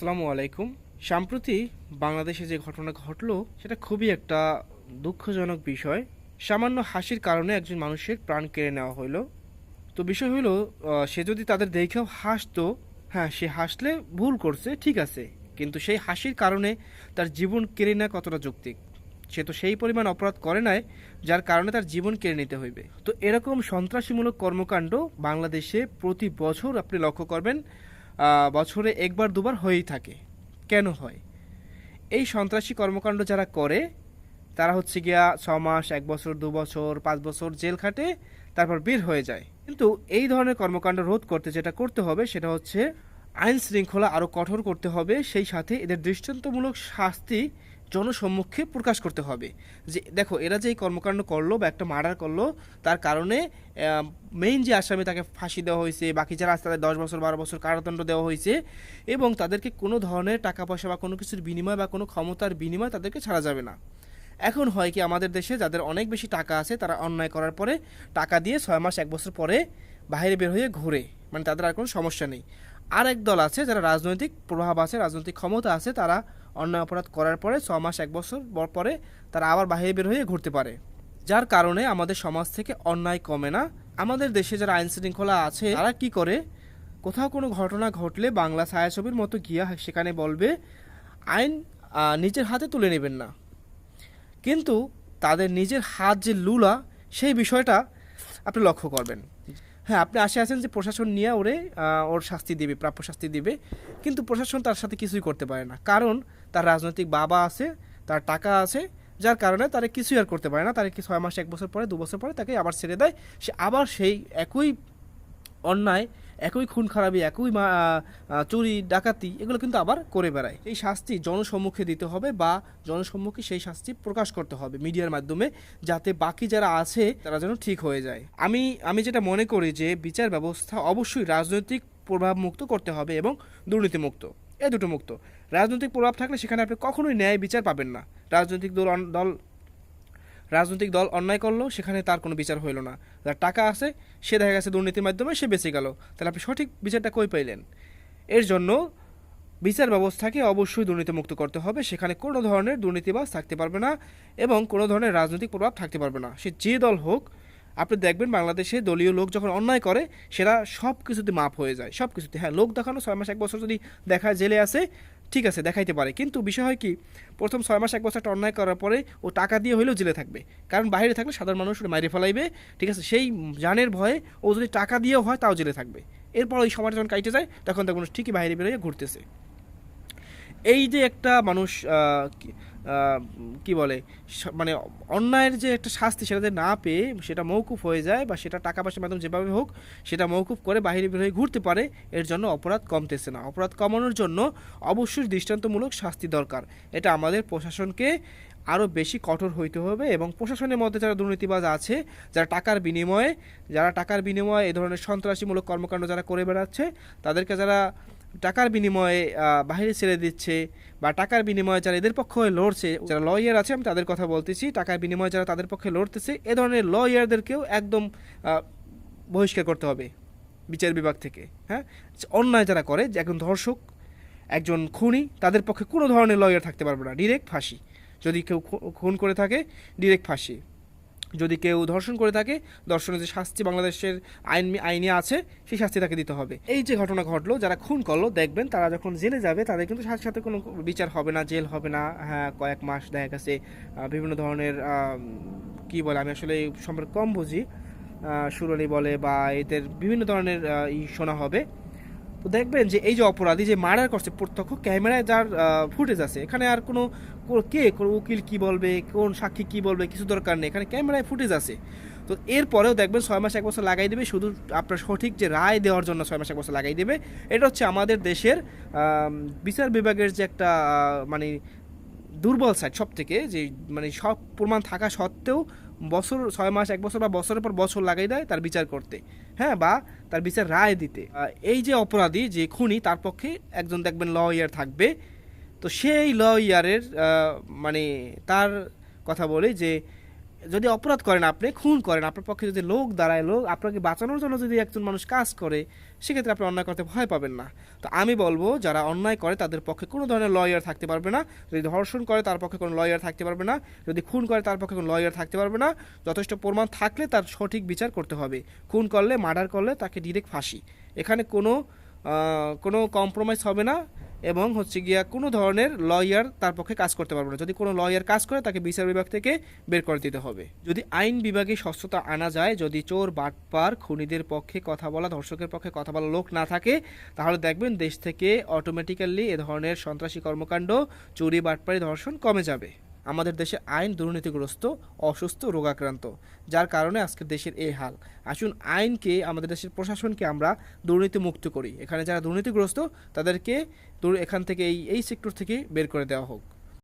আসসালামু আলাইকুম। সম্প্রতি বাংলাদেশে যে ঘটনা ঘটলো সেটা খুবই একটা দুঃখজনক বিষয়। সামান্য হাসির কারণে একজন মানুষের প্রাণ কেড়ে নেওয়া হলো। তো বিষয় হলো, সে যদি তাদের দেখেও হাসতো, হ্যাঁ সে হাসলে ভুল করছে ঠিক আছে, কিন্তু সেই হাসির কারণে তার জীবন কেড়ে নেওয়া কতটা যৌক্তিক? সে তো সেই পরিমাণ অপরাধ করে নাই যার কারণে তার জীবন কেড়ে নিতে হইবে। তো এরকম সন্ত্রাসীমূলক কর্মকাণ্ড বাংলাদেশে প্রতি বছর আপনি লক্ষ্য করবেন, বছরে একবার দুবার হয়েই থাকে। কেন হয়? এই সন্ত্রাসী কর্মকাণ্ড যারা করে তারা হচ্ছে গিয়া 6 মাস, 1 বছর, 2 বছর, 5 বছর জেল খাটে, তারপর বের হয়ে যায়। কিন্তু এই ধরনের কর্মকাণ্ড রোধ করতে যেটা করতে হবে সেটা হচ্ছে আইন শৃঙ্খলা আরও কঠোর করতে হবে, সেই সাথে এদের দৃষ্টান্তমূলক শাস্তি জনসম্মুখে প্রকাশ করতে হবে। যে দেখো, এরা যে এই কর্মকাণ্ড করলো বা একটা মার্ডার করলো, তার কারণে মেইন যে আসামি তাকে ফাঁসি দেওয়া হয়েছে, বাকি যারা আছে তাদের 10 বছর 12 বছর কারাদণ্ড দেওয়া হয়েছে, এবং তাদেরকে কোনো ধরনের টাকা পয়সা বা কোনো কিছুর বিনিময় বা কোনো ক্ষমতার বিনিময় তাদেরকে ছাড়া যাবে না। এখন হয় কি, আমাদের দেশে যাদের অনেক বেশি টাকা আছে তারা অন্যায় করার পরে টাকা দিয়ে 6 মাস 1 বছর পরে বাইরে বের হয়ে ঘুরে, মানে তাদের আর কোনো সমস্যা নেই। আর এক দল আছে যারা রাজনৈতিক প্রভাব আছে, রাজনৈতিক ক্ষমতা আছে, তারা অন্যায় অপরাধ করার পরে 6 মাস 1 বছর পরে তারা আবার বাইরে বের হয়ে ঘুরতে পারে, যার কারণে আমাদের সমাজ থেকে অন্যায় কমে না। আমাদের দেশে যারা আইন শৃঙ্খলা আছে তারা কি করে, কোথাও কোনো ঘটনা ঘটলে বাংলা ছায়াছবির মতো গিয়া সেখানে বলবে আইন নিজের হাতে তুলে নেবেন না, কিন্তু তাদের নিজের হাত যে লুলা, সেই বিষয়টা আপনি লক্ষ্য করবেন। হ্যাঁ, আপনি আশে আছেন যে প্রশাসন নিয়ে ওর শাস্তি দিবে, প্রাপ্য শাস্তি দিবে, কিন্তু প্রশাসন তার সাথে কিছুই করতে পারে না, কারণ তার রাজনৈতিক বাবা আছে, তার টাকা আছে, যার কারণে তারা কিছুই আর করতে পারে না। তারা কি 6 মাস 1 বছর পরে 2 বছর পরে তাকে আবার ছেড়ে দেয়, সে আবার সেই একই অন্যায়, একই খুন খারাপি, একই চুরি ডাকাতি এগুলো কিন্তু আবার করে বেড়ায়। এই শাস্তি জনসম্মুখে দিতে হবে বা জনসম্মুখে সেই শাস্তি প্রকাশ করতে হবে মিডিয়ার মাধ্যমে, যাতে বাকি যারা আছে তারা যেন ঠিক হয়ে যায়। আমি যেটা মনে করি যে বিচার ব্যবস্থা অবশ্যই রাজনৈতিক প্রভাব মুক্ত করতে হবে এবং দুর্নীতিমুক্ত, এই দুটো মুক্ত। রাজনৈতিক প্রভাব থাকলে সেখানে আপনি কখনোই ন্যায় বিচার পাবেন না। রাজনৈতিক দল রাজনৈতিক দল অন্যায় করলো, সেখানে তার কোনো বিচার হইল না। যার টাকা আছে সে দেখা গেছে দুর্নীতির মাধ্যমে সে বেঁচে গেল, তাহলে আপনি সঠিক বিচারটা কই পাইলেন? এর জন্য বিচার ব্যবস্থাকে অবশ্যই দুর্নীতিমুক্ত করতে হবে, সেখানে কোনো ধরনের দুর্নীতিবাজ থাকতে পারবে না এবং কোনো ধরনের রাজনৈতিক প্রভাব থাকতে পারবে না, সে যে দল হোক। আপনি দেখবেন বাংলাদেশে দলীয় লোক যখন অন্যায় করে সেটা সব কিছুতে মাপ হয়ে যায়, সব কিছুতে। হ্যাঁ, লোক দেখানো 6 মাস 1 বছর যদি দেখায় জেলে আছে, ঠিক আছে দেখাইতে পারে, কিন্তু বিষয় হয় কি, প্রথম 6 মাস 1 বছর একটা অন্যায় করার পরে ও টাকা দিয়ে হইলেও জেলে থাকবে, কারণ বাইরে থাকলে সাধারণ মানুষ মাইরে ফেলাইবে, ঠিক আছে, সেই জানের ভয়ে ও যদি টাকা দিয়েও হয় তাও জেলে থাকবে। এরপর ওই সময়টা যখন কাইটে যায় তখন তখন ঠিকই বাইরে বেরোয় ঘুরতেছে। এই যে একটা মানুষ কি বলে, মানে অন্যায়ের যে একটা শাস্তি সেটা যে না পেয়ে সেটা মৌকুফ হয়ে যায়, বা সেটা টাকা পয়সার মাধ্যমে যেভাবে হোক সেটা মৌকুফ করে বাইরে বের হয়ে ঘুরতে পারে, এর জন্য অপরাধ কমতেছে না। অপরাধ কমানোর জন্য অবশ্যই দৃষ্টান্তমূলক শাস্তি দরকার। এটা আমাদের প্রশাসনকে আরও বেশি কঠোর হইতে হবে, এবং প্রশাসনের মধ্যে যারা দুর্নীতিবাজ আছে, যারা টাকার বিনিময়ে এই ধরনের সন্ত্রাসীমূলক কর্মকাণ্ড যারা করে বেড়াচ্ছে, তাদেরকে যারা টাকার বিনিময়ে বাইরে ছেড়ে দিচ্ছে, বা টাকার বিনিময়ে যারা এদের পক্ষে লড়ছে, যারা লয়ার আছে, আমি তাদের কথা বলতেছি, টাকার বিনিময়ে যারা তাদের পক্ষে লড়তেছে, এ ধরনের লয়ারদেরকেও একদম বহিষ্কার করতে হবে বিচার বিভাগ থেকে। হ্যাঁ, অন্যায় যারা করে, যে একজন ধর্ষক, একজন খুনি, তাদের পক্ষে কোনো ধরনের লয়ার থাকতে পারবে না, ডিরেক্ট ফাঁসি। যদি কেউ খুন করে থাকে ডিরেক্ট ফাঁসি, যদি কেউ ধর্ষণ করে থাকে ধর্ষণের যে শাস্তি বাংলাদেশের আইনে আছে সেই শাস্তি তাকে দিতে হবে। এই যে ঘটনা ঘটলো, যারা খুন করলো দেখবেন তারা যখন জেলে যাবে তাদের কিন্তু সাথে সাথে কোনো বিচার হবে না, জেল হবে না। হ্যাঁ, কয়েক মাস দেখা গেছে বিভিন্ন ধরনের কি বলে, আমি আসলে এই সম্পর্কে কম বুঝি, শুনানি বলে বা এদের বিভিন্ন ধরনের শোনা হবে। তো দেখবেন যে এই যে অপরাধী যে মার্ডার করছে, প্রত্যক্ষ ক্যামেরায় যার ফুটেজ আছে, এখানে আর কোনো কোন উকিল কি বলবে, কোন সাক্ষী কি বলবে, কিছু দরকার নেই, এখানে ক্যামেরায় ফুটেজ আছে। তো এরপরেও দেখবেন 6 মাস 1 বছর লাগাই দেবে শুধু আপনার সঠিক যে রায় দেওয়ার জন্য 6 মাস 1 বছর লাগাই দেবে। এটা হচ্ছে আমাদের দেশের বিচার বিভাগের যে একটা মানে দুর্বল সাইড সব থেকে, যে মানে সব প্রমাণ থাকা সত্ত্বেও 6 মাস 1 বছর বা বছরের পর বছর লাগাই দেয় তার বিচার করতে, হ্যাঁ, বা তার বিচার রায় দিতে। এই যে অপরাধী যে খুনি, তার পক্ষে একজন দেখবেন লয়ার থাকবে। তো সেই লয়ারের মানে তার কথা বলে যে যদি অপরাধ করেন, আপনি খুন করেন, আপনার পক্ষে যদি লোক দাঁড়ায়, লোক আপনাকে বাঁচানোর জন্য যদি একজন মানুষ কাজ করে, সেক্ষেত্রে আপনি অন্যায় করতে ভয় পাবেন না। তো আমি বলবো যারা অন্যায় করে তাদের পক্ষে কোনো ধরনের লয়ার থাকতে পারবে না। যদি ধর্ষণ করে তার পক্ষে কোনো লয়ার থাকতে পারবে না, যদি খুন করে তার পক্ষে কোনো লয়ার থাকতে পারবে না। যথেষ্ট প্রমাণ থাকলে তার সঠিক বিচার করতে হবে। খুন করলে, মার্ডার করলে তাকে ডিরেক্ট ফাঁসি। এখানে কোনো কম্প্রোমাইজ হবে না, এবং হচ্ছে গিয়া কোনো ধরনের লয়ার তার পক্ষে কাজ করতে পারবে না। যদি কোনো লয়ার কাজ করে তাকে বিচার বিভাগ থেকে বের করে দিতে হবে। যদি আইন বিভাগে স্বচ্ছতা আনা যায়, যদি চোর, বাটপার, খুনিদের পক্ষে কথা বলা, ধর্ষকের পক্ষে কথা বলা লোক না থাকে, তাহলে দেখবেন দেশ থেকে অটোমেটিক্যালি এ ধরনের সন্ত্রাসী কর্মকাণ্ড, চুরি, বাটপারি, ধর্ষণ কমে যাবে। আমাদের দেশে আইন দুর্নীতিগ্রস্ত, অসুস্থ, রোগাক্রান্ত, যার কারণে আজকের দেশের এই হাল। আসুন আইনকে, আমাদের দেশের প্রশাসনকে আমরা দুর্নীতি মুক্ত করি। এখানে যারা দুর্নীতিগ্রস্ত তাদেরকে এখান থেকে এই সেক্টর থেকে বের করে দেওয়া হোক।